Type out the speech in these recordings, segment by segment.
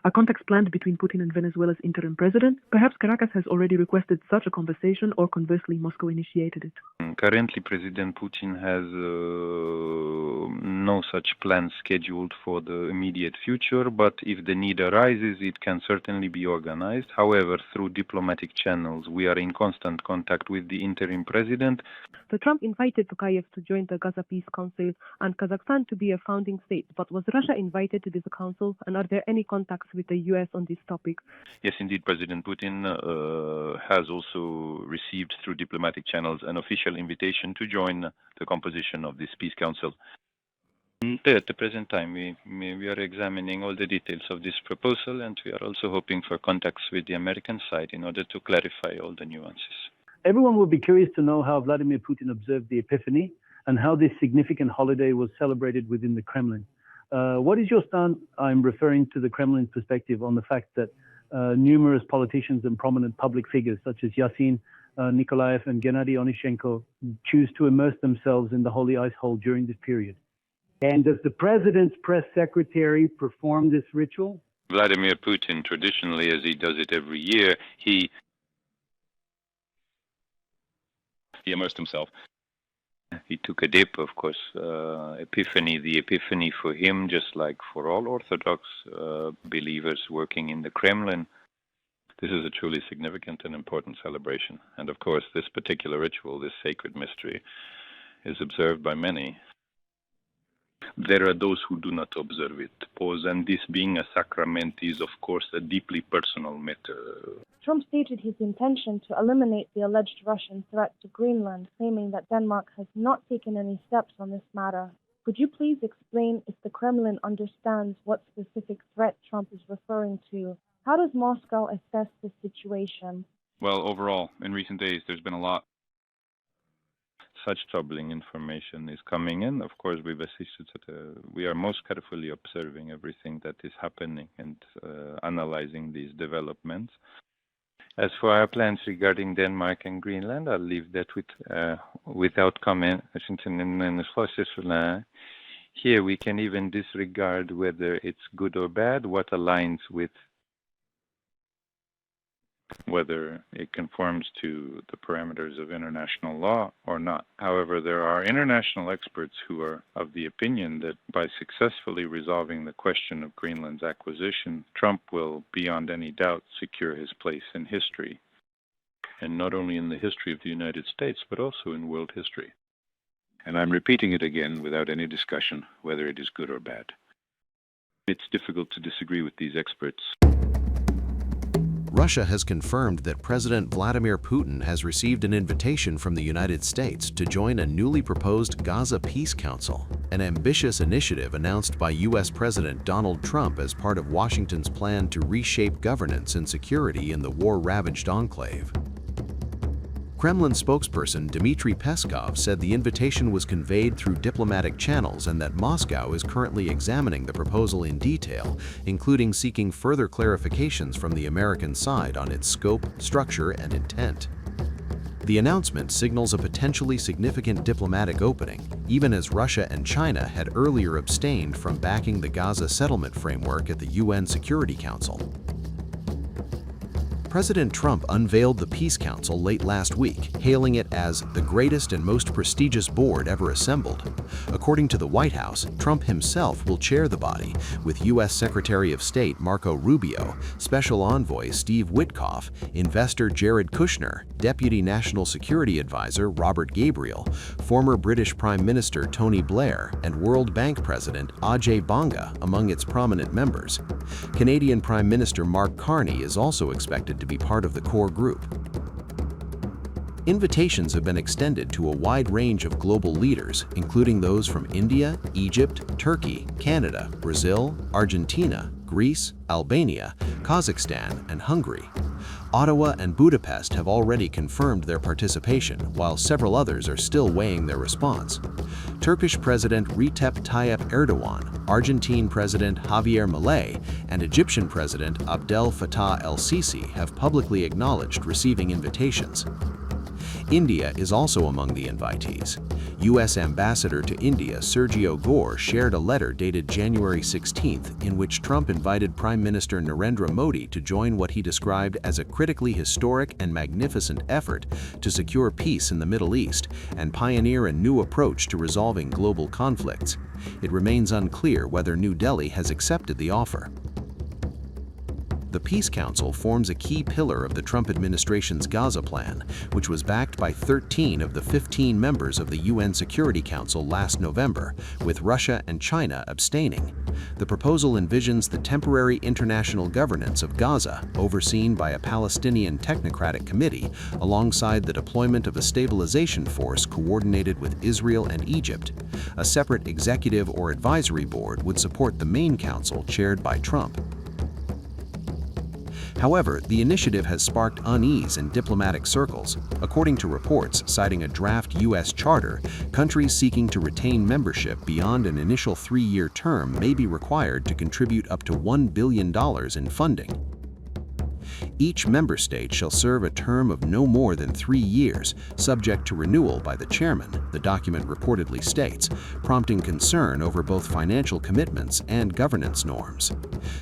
Are contacts planned between Putin and Venezuela's interim president? Perhaps Caracas has already requested such a conversation, or conversely, Moscow initiated it. Currently, President Putin has no such plan scheduled for the immediate future, but if the need arises, it can certainly be organized. However, through diplomatic channels, we are in constant contact with the interim president. The Trump invited Tokayev to join the Gaza Peace Council and Kazakhstan to be a founding state, but was Russia invited to this council, and are there any contacts with the U.S. on this topic? Yes, indeed, President Putin has also received through diplomatic channels an official invitation to join the composition of this Peace Council. At the present time, we are examining all the details of this proposal, and we are also hoping for contacts with the American side in order to clarify all the nuances. Everyone will be curious to know how Vladimir Putin observed the Epiphany and how this significant holiday was celebrated within the Kremlin. What is your stand? I'm referring to the Kremlin's perspective on the fact that numerous politicians and prominent public figures such as Yassin Nikolaev and Gennady Onyshenko choose to immerse themselves in the holy ice hole during this period. And does the president's press secretary perform this ritual? Vladimir Putin, traditionally, as he does it every year, he immersed himself. He took a dip, of course. Epiphany, the Epiphany for him, just like for all Orthodox believers working in the Kremlin, this is a truly significant and important celebration. And of course, this particular ritual, this sacred mystery, is observed by many. There are those who do not observe it, and this being a sacrament is, of course, a deeply personal matter. Trump stated his intention to eliminate the alleged Russian threat to Greenland, claiming that Denmark has not taken any steps on this matter. Could you please explain if the Kremlin understands what specific threat Trump is referring to? How does Moscow assess this situation? Well, overall, in recent days, there's been a lot. Such troubling information is coming in. Of course, we are most carefully observing everything that is happening and analyzing these developments. As for our plans regarding Denmark and Greenland, I'll leave that without comment. Here we can even disregard whether it's good or bad, what aligns with whether it conforms to the parameters of international law or not. However, there are international experts who are of the opinion that by successfully resolving the question of Greenland's acquisition, Trump will, beyond any doubt, secure his place in history. And not only in the history of the United States, but also in world history. And I'm repeating it again without any discussion whether it is good or bad. It's difficult to disagree with these experts. Russia has confirmed that President Vladimir Putin has received an invitation from the United States to join a newly proposed Gaza Peace Council, an ambitious initiative announced by U.S. President Donald Trump as part of Washington's plan to reshape governance and security in the war-ravaged enclave. Kremlin spokesperson Dmitry Peskov said the invitation was conveyed through diplomatic channels and that Moscow is currently examining the proposal in detail, including seeking further clarifications from the American side on its scope, structure, and intent. The announcement signals a potentially significant diplomatic opening, even as Russia and China had earlier abstained from backing the Gaza settlement framework at the UN Security Council. President Trump unveiled the Peace Council late last week, hailing it as the greatest and most prestigious board ever assembled. According to the White House, Trump himself will chair the body, with U.S. Secretary of State Marco Rubio, Special Envoy Steve Witkoff, investor Jared Kushner, Deputy National Security Advisor Robert Gabriel, former British Prime Minister Tony Blair, and World Bank President Ajay Banga among its prominent members. Canadian Prime Minister Mark Carney is also expected to be part of the core group. Invitations have been extended to a wide range of global leaders, including those from India, Egypt, Turkey, Canada, Brazil, Argentina, Greece, Albania, Kazakhstan, and Hungary. Ottawa and Budapest have already confirmed their participation, while several others are still weighing their response. Turkish President Recep Tayyip Erdogan, Argentine President Javier Milei, and Egyptian President Abdel Fattah el-Sisi have publicly acknowledged receiving invitations. India is also among the invitees. U.S. Ambassador to India Sergio Gore shared a letter dated January 16th in which Trump invited Prime Minister Narendra Modi to join what he described as a critically historic and magnificent effort to secure peace in the Middle East and pioneer a new approach to resolving global conflicts. It remains unclear whether New Delhi has accepted the offer. The Peace Council forms a key pillar of the Trump administration's Gaza plan, which was backed by 13 of the 15 members of the UN Security Council last November, with Russia and China abstaining. The proposal envisions the temporary international governance of Gaza, overseen by a Palestinian technocratic committee, alongside the deployment of a stabilization force coordinated with Israel and Egypt. A separate executive or advisory board would support the main council chaired by Trump. However, the initiative has sparked unease in diplomatic circles. According to reports citing a draft U.S. charter, countries seeking to retain membership beyond an initial 3-year term may be required to contribute up to $1 billion in funding. Each member state shall serve a term of no more than 3 years, subject to renewal by the chairman, the document reportedly states, prompting concern over both financial commitments and governance norms.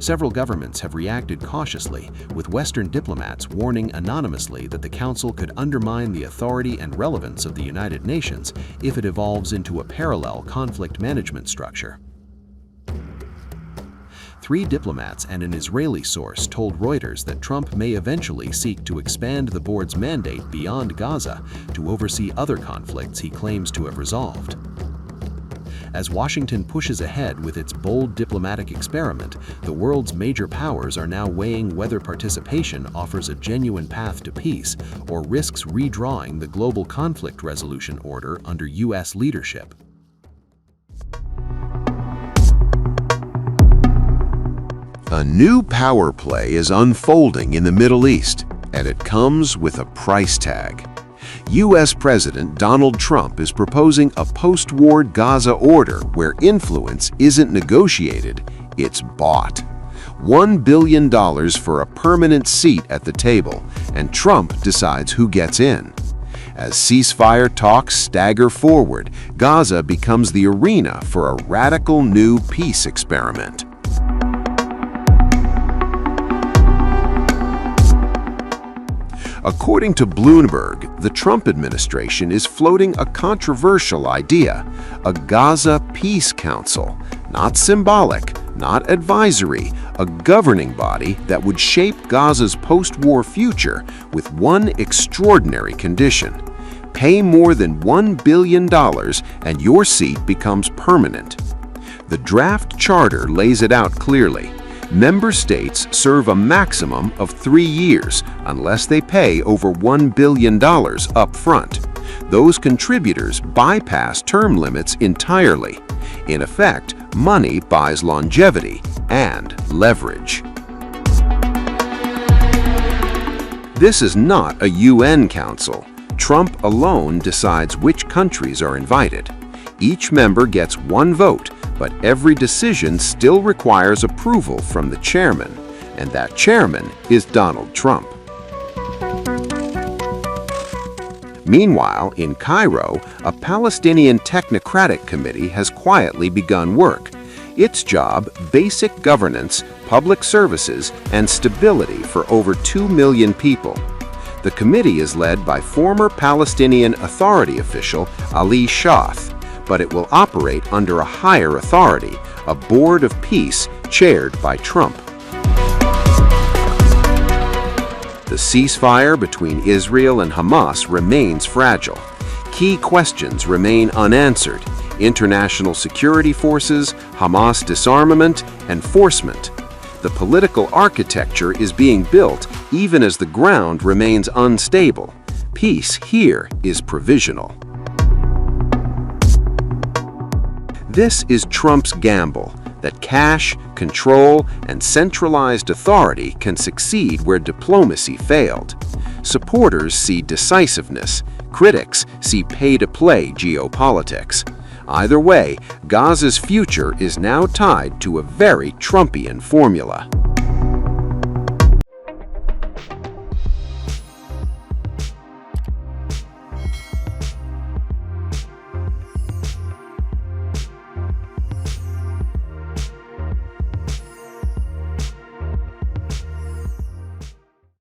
Several governments have reacted cautiously, with Western diplomats warning anonymously that the Council could undermine the authority and relevance of the United Nations if it evolves into a parallel conflict management structure. 3 diplomats and an Israeli source told Reuters that Trump may eventually seek to expand the board's mandate beyond Gaza to oversee other conflicts he claims to have resolved. As Washington pushes ahead with its bold diplomatic experiment, the world's major powers are now weighing whether participation offers a genuine path to peace or risks redrawing the global conflict resolution order under U.S. leadership. A new power play is unfolding in the Middle East, and it comes with a price tag. U.S. President Donald Trump is proposing a post-war Gaza order where influence isn't negotiated, it's bought. $1 billion for a permanent seat at the table, and Trump decides who gets in. As ceasefire talks stagger forward, Gaza becomes the arena for a radical new peace experiment. According to Bloomberg, the Trump administration is floating a controversial idea, a Gaza Peace Council, not symbolic, not advisory, a governing body that would shape Gaza's post-war future with one extraordinary condition. Pay more than $1 billion and your seat becomes permanent. The draft charter lays it out clearly. Member states serve a maximum of 3 years unless they pay over $1 billion up front. Those contributors bypass term limits entirely. In effect, money buys longevity and leverage. This is not a UN council. Trump alone decides which countries are invited. Each member gets 1 vote, but every decision still requires approval from the chairman, and that chairman is Donald Trump. Meanwhile, in Cairo, a Palestinian technocratic committee has quietly begun work. Its job, basic governance, public services, and stability for over 2 million people. The committee is led by former Palestinian Authority official Ali Shaath, but it will operate under a higher authority, a board of peace chaired by Trump. The ceasefire between Israel and Hamas remains fragile. Key questions remain unanswered: international security forces, Hamas disarmament, enforcement. The political architecture is being built even as the ground remains unstable. Peace here is provisional. This is Trump's gamble, that cash, control, and centralized authority can succeed where diplomacy failed. Supporters see decisiveness, critics see pay-to-play geopolitics. Either way, Gaza's future is now tied to a very Trumpian formula.